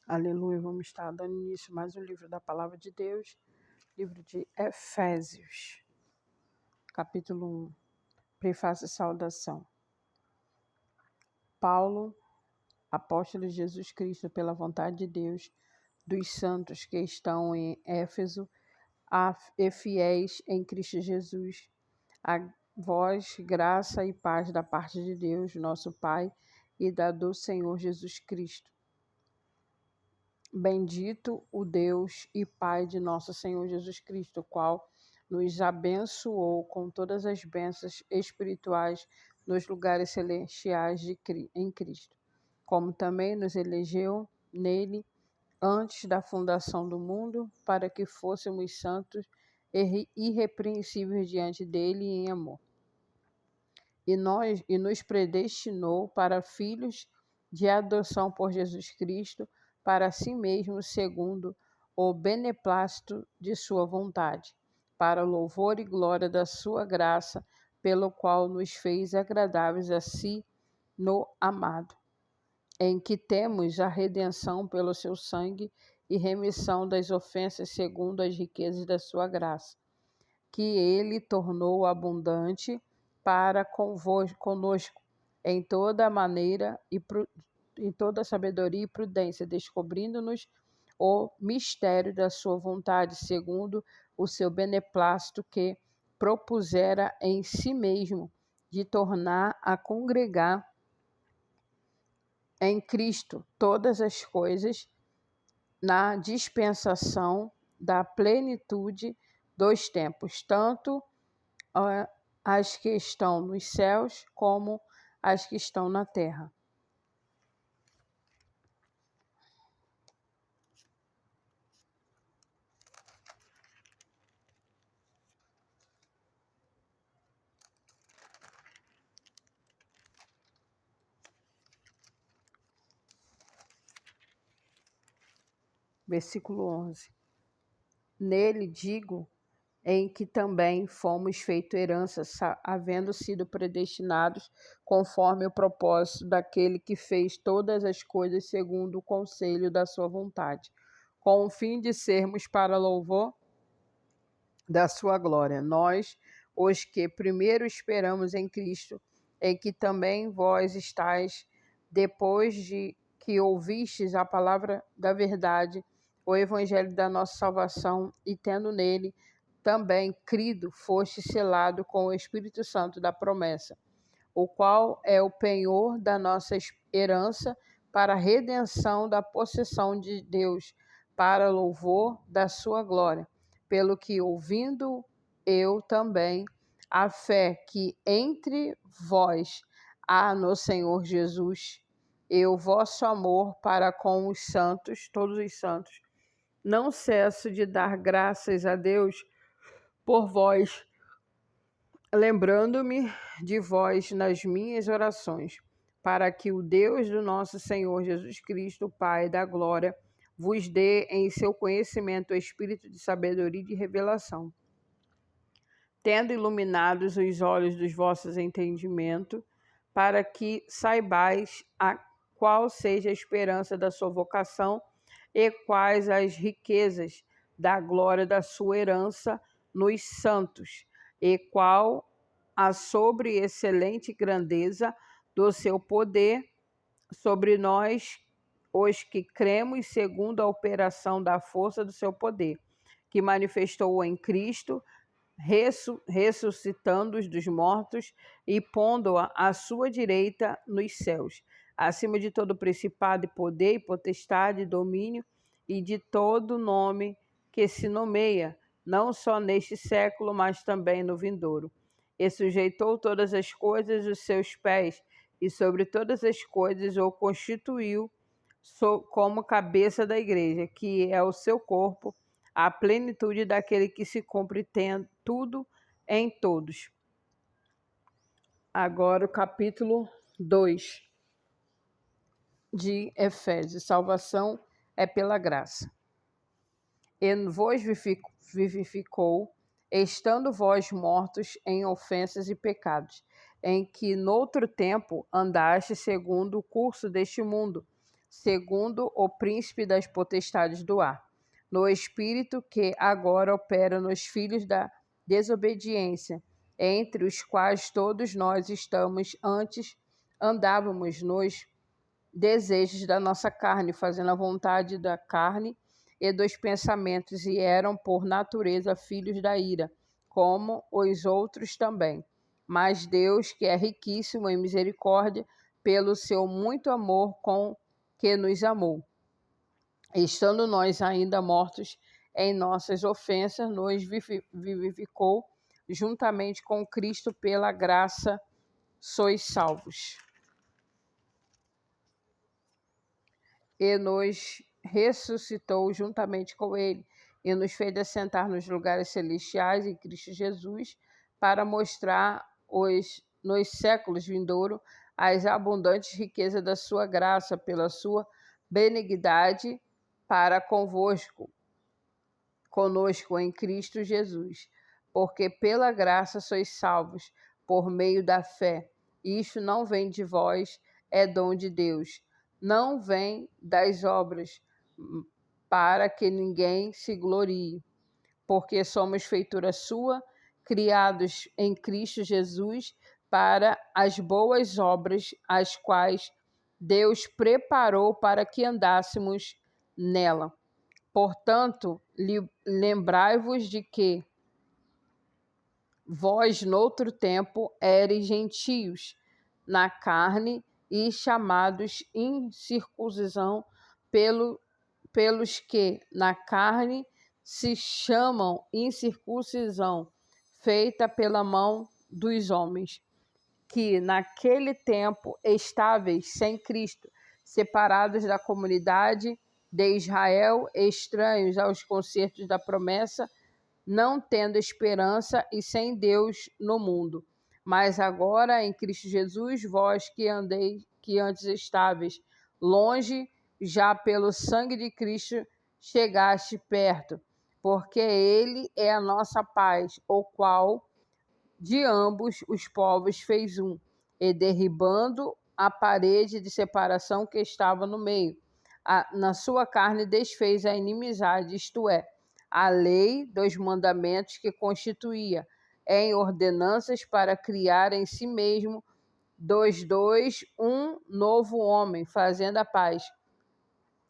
Aleluia, vamos estar dando início a mais um livro da Palavra de Deus, livro de Efésios, capítulo 1, prefácio e saudação. Paulo, apóstolo de Jesus Cristo, pela vontade de Deus, dos santos que estão em Éfeso, e fiéis em Cristo Jesus, a vós graça e paz da parte de Deus, nosso Pai, e da do Senhor Jesus Cristo. Bendito o Deus e Pai de nosso Senhor Jesus Cristo, o qual nos abençoou com todas as bênçãos espirituais nos lugares celestiais em Cristo, como também nos elegeu nele antes da fundação do mundo, para que fôssemos santos e irrepreensíveis diante dele em amor. E nos predestinou para filhos de adoção por Jesus Cristo, para si mesmo, segundo o beneplácito de sua vontade, para o louvor e glória da sua graça, pelo qual nos fez agradáveis a si no amado, em que temos a redenção pelo seu sangue e remissão das ofensas segundo as riquezas da sua graça, que ele tornou abundante para conosco em toda maneira em toda sabedoria e prudência, descobrindo-nos o mistério da sua vontade, segundo o seu beneplácito que propusera em si mesmo, de tornar a congregar em Cristo todas as coisas na dispensação da plenitude dos tempos, tanto as que estão nos céus como as que estão na terra. Versículo 11. Nele digo, em que também fomos feito herança, havendo sido predestinados conforme o propósito daquele que fez todas as coisas segundo o conselho da sua vontade, com o fim de sermos para louvor da sua glória. Nós, os que primeiro esperamos em Cristo, em que também vós estáis, depois de que ouvistes a palavra da verdade, o evangelho da nossa salvação, e tendo nele também crido, foste selado com o Espírito Santo da promessa, o qual é o penhor da nossa herança para a redenção da possessão de Deus, para louvor da sua glória, pelo que, ouvindo eu também a fé que entre vós há no Senhor Jesus, e o vosso amor para com os santos, todos os santos, não cesso de dar graças a Deus por vós, lembrando-me de vós nas minhas orações, para que o Deus do nosso Senhor Jesus Cristo, Pai da glória, vos dê em seu conhecimento o espírito de sabedoria e de revelação, tendo iluminados os olhos dos vossos entendimentos, para que saibais a qual seja a esperança da sua vocação e quais as riquezas da glória da sua herança nos santos, e qual a sobre-excelente grandeza do seu poder sobre nós, os que cremos, segundo a operação da força do seu poder, que manifestou em Cristo, ressuscitando-os dos mortos e pondo-a à sua direita nos céus, acima de todo principado e poder e potestade e domínio e de todo nome que se nomeia, não só neste século, mas também no vindouro. E sujeitou todas as coisas aos seus pés, e sobre todas as coisas o constituiu como cabeça da igreja, que é o seu corpo, a plenitude daquele que se cumpre tudo em todos. Agora o capítulo 2 de Efésios. Salvação é pela graça. E vos vivificou, estando vós mortos em ofensas e pecados, em que noutro tempo andaste segundo o curso deste mundo, segundo o príncipe das potestades do ar, no espírito que agora opera nos filhos da desobediência, entre os quais todos nós andávamos nos desejos da nossa carne, fazendo a vontade da carne e dos pensamentos, e eram por natureza filhos da ira, como os outros também. Mas Deus, que é riquíssimo em misericórdia, pelo seu muito amor com que nos amou, estando nós ainda mortos em nossas ofensas, nos vivificou juntamente com Cristo. Pela graça sois salvos. E nos ressuscitou juntamente com ele, e nos fez assentar nos lugares celestiais em Cristo Jesus, para mostrar nos séculos vindouros as abundantes riquezas da sua graça, pela sua benignidade para conosco em Cristo Jesus. Porque pela graça sois salvos, por meio da fé. Isto não vem de vós, é dom de Deus. Não vem das obras, para que ninguém se glorie. Porque somos feitura sua, criados em Cristo Jesus, para as boas obras, as quais Deus preparou para que andássemos nela. Portanto, lembrai-vos de que vós, noutro tempo, eres gentios na carne e chamados incircuncisão pelos que na carne se chamam incircuncisão, feita pela mão dos homens, que naquele tempo estáveis sem Cristo, separados da comunidade de Israel, estranhos aos concertos da promessa, não tendo esperança e sem Deus no mundo. Mas agora em Cristo Jesus, vós que antes estáveis longe, já pelo sangue de Cristo chegaste perto, porque ele é a nossa paz, o qual de ambos os povos fez um, e derribando a parede de separação que estava no meio, na sua carne desfez a inimizade, isto é, a lei dos mandamentos que constituía em ordenanças, para criar em si mesmo dos dois um novo homem, fazendo a paz,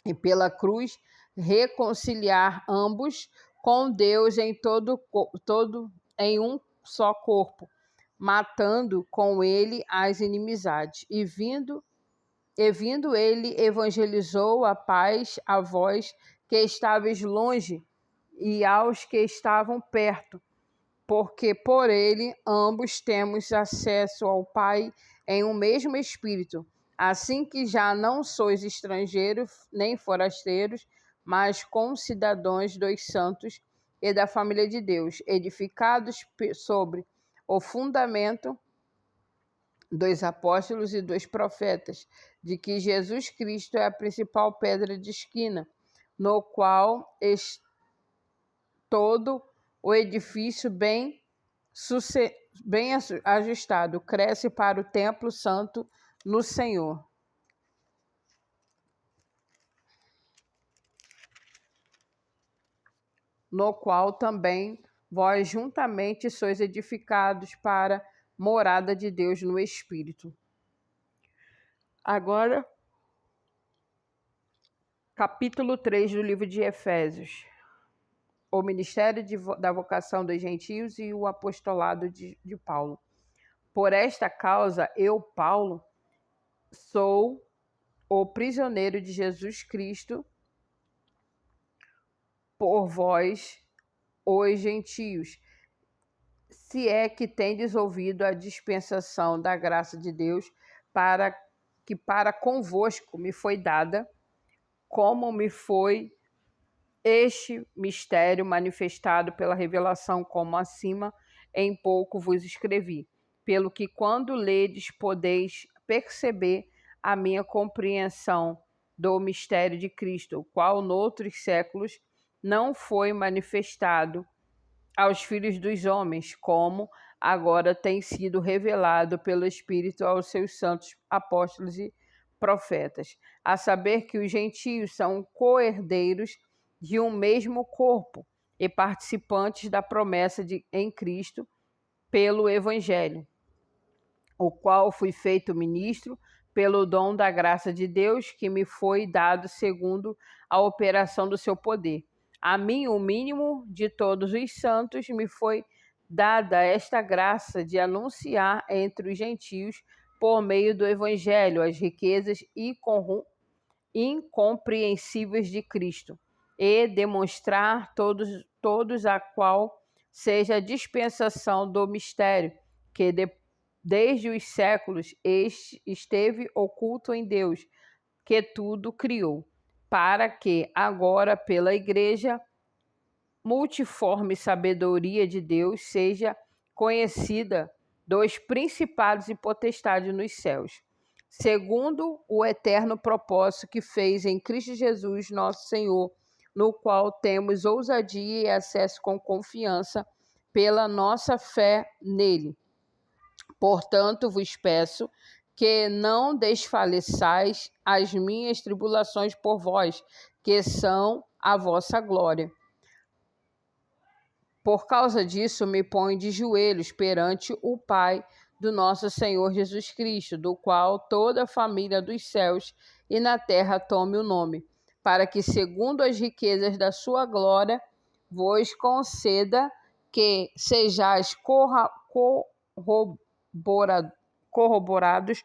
e pela cruz reconciliar ambos com Deus em todo em um só corpo, matando com ele as inimizades. E vindo ele, evangelizou a paz a vós que estáveis longe e aos que estavam perto, porque por ele ambos temos acesso ao Pai em um mesmo Espírito. Assim que já não sois estrangeiros nem forasteiros, mas concidadãos dos santos e da família de Deus, edificados sobre o fundamento dos apóstolos e dos profetas, de que Jesus Cristo é a principal pedra de esquina, no qual todo o edifício bem ajustado cresce para o templo santo no Senhor, no qual também vós juntamente sois edificados para morada de Deus no Espírito. Agora, capítulo 3 do livro de Efésios. O ministério da vocação dos gentios e o apostolado de Paulo. Por esta causa, eu, Paulo, sou o prisioneiro de Jesus Cristo por vós, os gentios, se é que tendes ouvido a dispensação da graça de Deus, para convosco me foi dada, como me foi este mistério manifestado pela revelação, como acima em pouco vos escrevi, pelo que quando ledes podeis perceber a minha compreensão do mistério de Cristo, o qual noutros séculos não foi manifestado aos filhos dos homens, como agora tem sido revelado pelo Espírito aos seus santos apóstolos e profetas, a saber que os gentios são co-herdeiros de um mesmo corpo e participantes da promessa em Cristo pelo Evangelho, o qual fui feito ministro pelo dom da graça de Deus que me foi dado segundo a operação do seu poder. A mim, o mínimo de todos os santos, me foi dada esta graça de anunciar entre os gentios, por meio do Evangelho, as riquezas incompreensíveis de Cristo, e demonstrar todos a qual seja a dispensação do mistério, que desde os séculos esteve oculto em Deus, que tudo criou, para que agora pela Igreja multiforme sabedoria de Deus seja conhecida dos principados e potestades nos céus, segundo o eterno propósito que fez em Cristo Jesus, nosso Senhor, no qual temos ousadia e acesso com confiança pela nossa fé nele. Portanto, vos peço que não desfaleçais as minhas tribulações por vós, que são a vossa glória. Por causa disso, me ponho de joelhos perante o Pai do nosso Senhor Jesus Cristo, do qual toda a família dos céus e na terra tome o nome, para que, segundo as riquezas da sua glória, vos conceda que sejais corroborados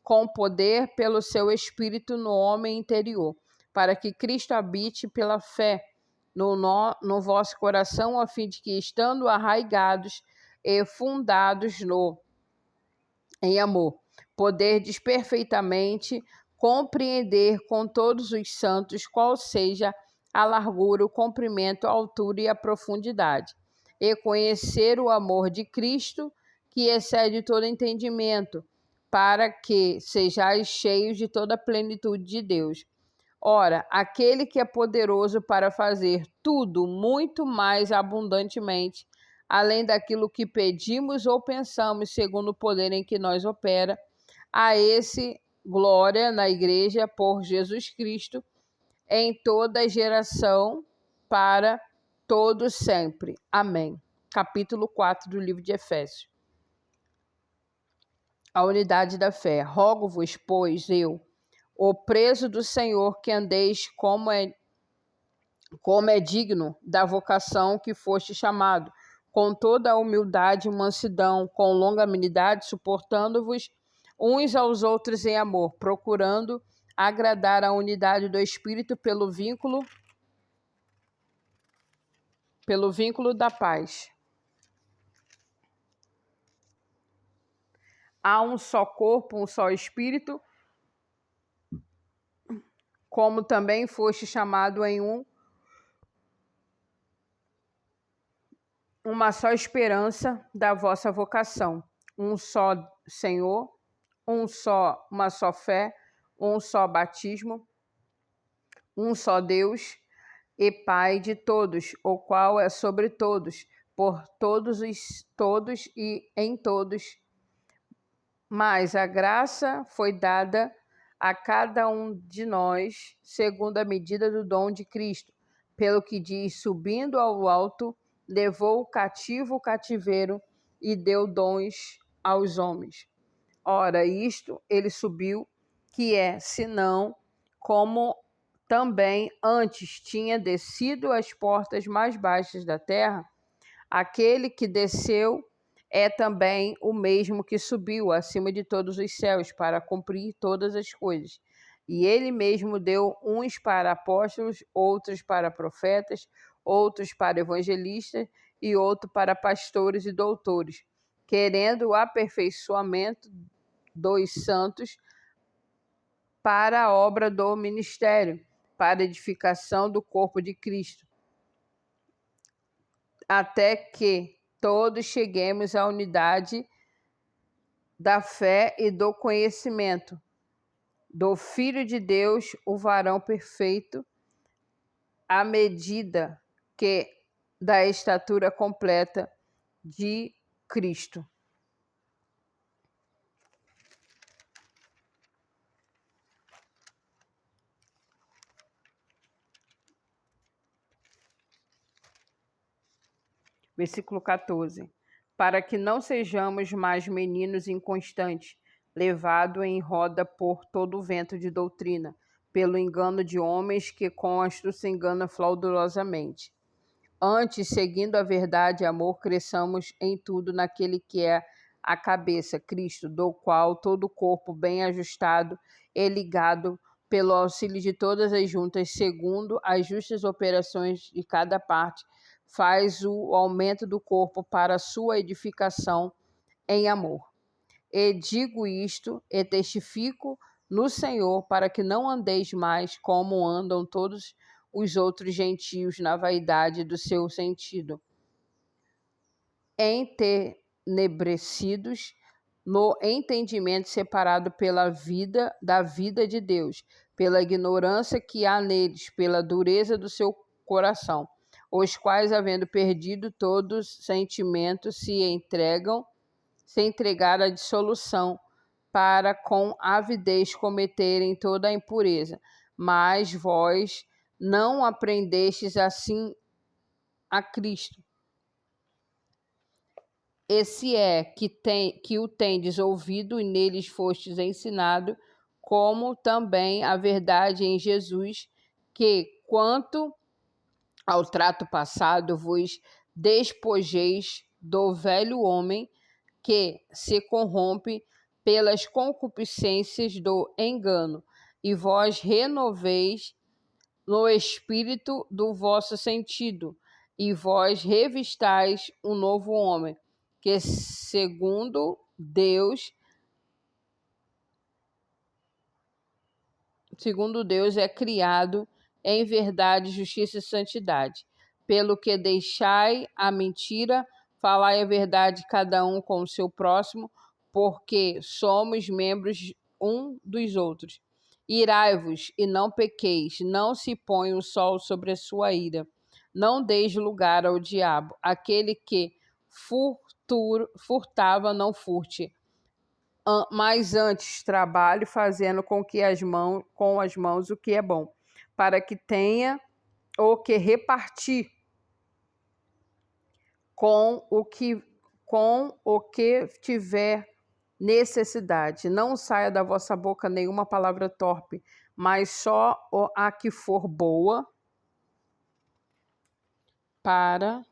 com poder pelo seu Espírito no homem interior, para que Cristo habite pela fé no vosso coração, a fim de que, estando arraigados e fundados em amor, poderdes perfeitamente compreender com todos os santos qual seja a largura, o comprimento, a altura e a profundidade, e conhecer o amor de Cristo, que excede todo entendimento, para que sejais cheios de toda a plenitude de Deus. Ora, aquele que é poderoso para fazer tudo muito mais abundantemente, além daquilo que pedimos ou pensamos, segundo o poder em que nós opera, a esse glória na Igreja por Jesus Cristo, em toda geração, para todo sempre. Amém. Capítulo 4 do livro de Efésios. A unidade da fé. Rogo-vos, pois, eu, o preso do Senhor, que andeis como é digno da vocação que foste chamado, com toda a humildade e mansidão, com longanimidade, suportando-vos uns aos outros em amor, procurando agradar a unidade do Espírito pelo vínculo da paz. Há um só corpo, um só Espírito, como também foste chamado em uma só esperança da vossa vocação, um só Senhor, uma só fé, um só batismo, um só Deus e Pai de todos, o qual é sobre todos, por todos e em todos. Mas a graça foi dada a cada um de nós, segundo a medida do dom de Cristo, pelo que diz, subindo ao alto, levou cativo o cativeiro e deu dons aos homens. Ora, isto ele subiu, que é, senão, como também antes tinha descido às portas mais baixas da terra, aquele que desceu é também o mesmo que subiu acima de todos os céus para cumprir todas as coisas. E ele mesmo deu uns para apóstolos, outros para profetas, outros para evangelistas e outros para pastores e doutores, querendo o aperfeiçoamento dos santos para a obra do ministério, para a edificação do corpo de Cristo, até que todos cheguemos à unidade da fé e do conhecimento do Filho de Deus, o varão perfeito, à medida que da estatura completa de Cristo. Versículo 14. Para que não sejamos mais meninos inconstantes, levados em roda por todo o vento de doutrina, pelo engano de homens que com astúcia enganam fraudulosamente. Antes, seguindo a verdade e amor, cresçamos em tudo naquele que é a cabeça, Cristo, do qual todo o corpo bem ajustado e ligado pelo auxílio de todas as juntas, segundo as justas operações de cada parte, faz o aumento do corpo para a sua edificação em amor. E digo isto e testifico no Senhor, para que não andeis mais como andam todos os outros gentios na vaidade do seu sentido, entenebrecidos no entendimento separado da vida de Deus, pela ignorância que há neles, pela dureza do seu coração, os quais, havendo perdido todos sentimentos, se entregaram à dissolução, para com avidez cometerem toda a impureza. Mas vós não aprendestes assim a Cristo. Esse é que o tendes ouvido e neles fostes ensinado, como também a verdade em Jesus, que quanto ao trato passado vos despojeis do velho homem que se corrompe pelas concupiscências do engano, e vós renoveis no espírito do vosso sentido, e vós revistais um novo homem, que segundo Deus é criado em verdade, justiça e santidade. Pelo que deixai a mentira, falai a verdade cada um com o seu próximo, porque somos membros um dos outros. Irai-vos e não pequeis, não se põe o sol sobre a sua ira. Não deis lugar ao diabo. Aquele que furtava, não furte, mas antes trabalhe fazendo com as mãos o que é bom, para que tenha o que repartir com o que tiver necessidade. Não saia da vossa boca nenhuma palavra torpe, mas só a que for boa para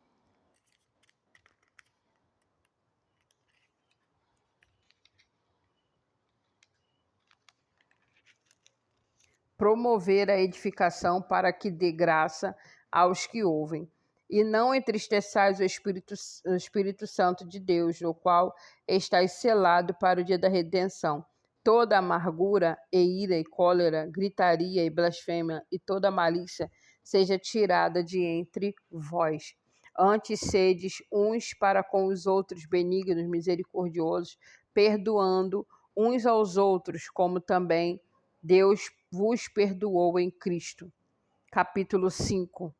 promover a edificação, para que dê graça aos que ouvem. E não entristeçais o Espírito Santo de Deus, o qual estáis selado para o dia da redenção. Toda amargura e ira e cólera, gritaria e blasfêmia e toda malícia seja tirada de entre vós. Antes sedes uns para com os outros benignos, misericordiosos, perdoando uns aos outros, como também Deus vos perdoou em Cristo. Capítulo 5.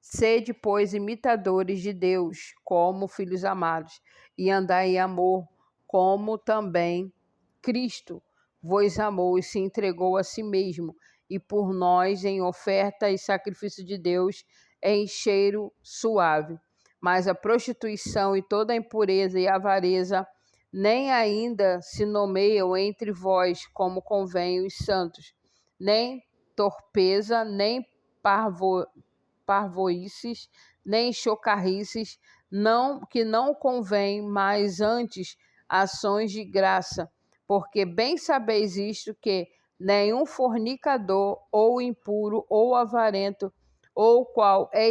Sede, pois, imitadores de Deus, como filhos amados, e andai em amor, como também Cristo vos amou e se entregou a si mesmo, e por nós em oferta e sacrifício de Deus em cheiro suave. Mas a prostituição e toda a impureza e avareza nem ainda se nomeiam entre vós, como convém os santos, nem torpeza, nem parvoices, nem chocarrices, que não convém, mas antes ações de graça, porque bem sabeis isto, que nenhum fornicador, ou impuro, ou avarento, ou qual é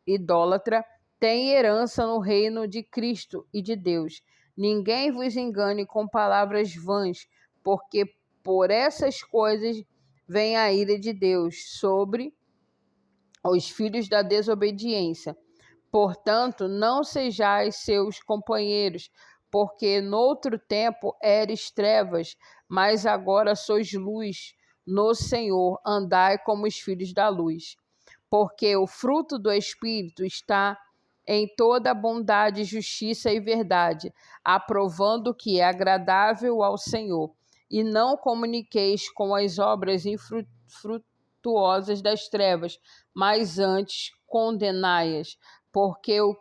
idólatra, tem herança no reino de Cristo e de Deus. Ninguém vos engane com palavras vãs, porque por essas coisas vem a ira de Deus sobre os filhos da desobediência. Portanto, não sejais seus companheiros, porque noutro tempo eres trevas, mas agora sois luz no Senhor. Andai como os filhos da luz. Porque o fruto do Espírito está em toda bondade, justiça e verdade, aprovando o que é agradável ao Senhor. E não comuniqueis com as obras infrutuosas das trevas, mas antes condenai-as, porque o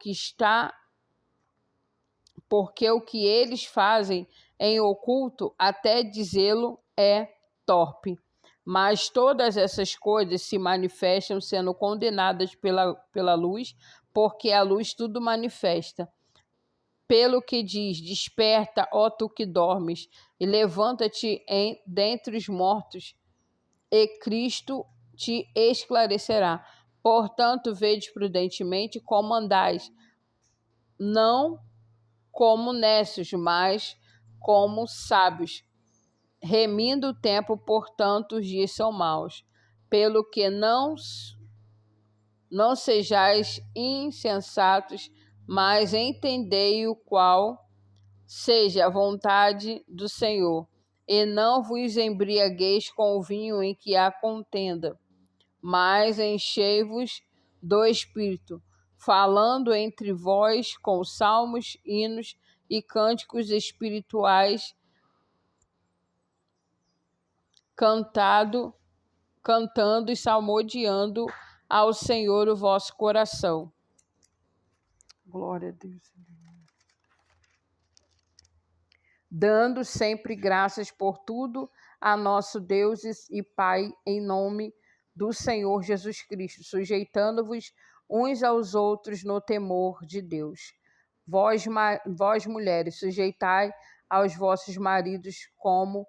que eles fazem em oculto, até dizê-lo, é torpe. Mas todas essas coisas se manifestam sendo condenadas pela luz, porque a luz tudo manifesta. Pelo que diz: desperta, ó tu que dormes, e levanta-te dentre os mortos, e Cristo te esclarecerá. Portanto, vede prudentemente como andais, não como necios, mas como sábios, remindo o tempo, portanto, os dias são maus. Pelo que não sejais insensatos, mas entendei o qual seja a vontade do Senhor. E não vos embriagueis com o vinho em que há contenda, mas enchei-vos do Espírito, falando entre vós com salmos, hinos e cânticos espirituais, cantando e salmodiando ao Senhor o vosso coração. Glória a Deus. Dando sempre graças por tudo a nosso Deus e Pai, em nome do Senhor Jesus Cristo, sujeitando-vos uns aos outros no temor de Deus. Vós mulheres, sujeitai aos vossos maridos como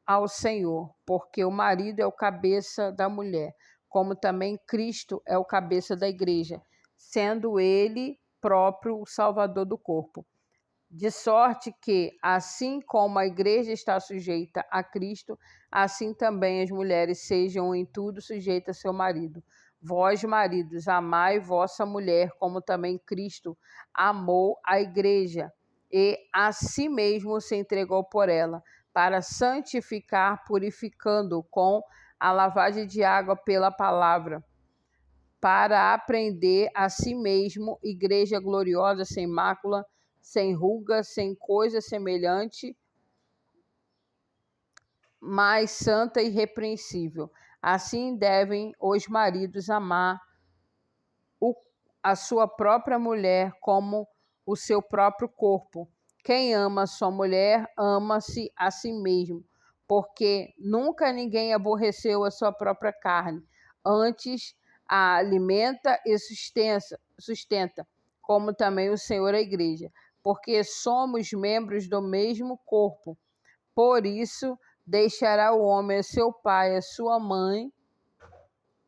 ao Senhor, porque o marido é o cabeça da mulher, como também Cristo é o cabeça da igreja, sendo ele próprio o Salvador do corpo. De sorte que, assim como a igreja está sujeita a Cristo, assim também as mulheres sejam em tudo sujeitas a seu marido. Vós, maridos, amai vossa mulher, como também Cristo amou a igreja e a si mesmo se entregou por ela, para santificar, purificando com a lavagem de água pela palavra, para aprender a si mesmo, igreja gloriosa, sem mácula, sem ruga, sem coisa semelhante, mas santa e irrepreensível. Assim devem os maridos amar a sua própria mulher como o seu próprio corpo. Quem ama sua mulher, ama-se a si mesmo, porque nunca ninguém aborreceu a sua própria carne, antes a alimenta e sustenta, como também o Senhor a igreja, porque somos membros do mesmo corpo. Por isso, deixará o homem a seu pai, a sua mãe,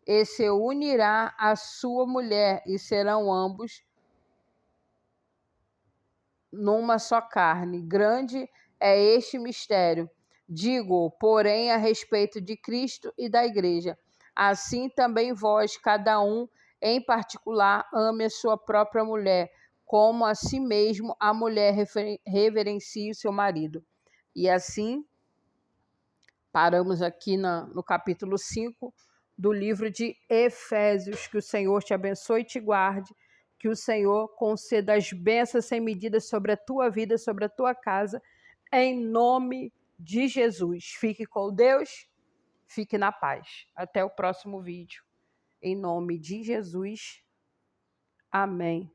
e se unirá à sua mulher, e serão ambos numa só carne. Grande é este mistério. Digo, porém, a respeito de Cristo e da igreja. Assim também vós, cada um em particular, ame a sua própria mulher, como a si mesmo a mulher reverencie o seu marido. E assim, paramos aqui no capítulo 5 do livro de Efésios. Que o Senhor te abençoe e te guarde, que o Senhor conceda as bênçãos sem medida sobre a tua vida, sobre a tua casa, em nome de Jesus. Fique com Deus, fique na paz. Até o próximo vídeo. Em nome de Jesus. Amém.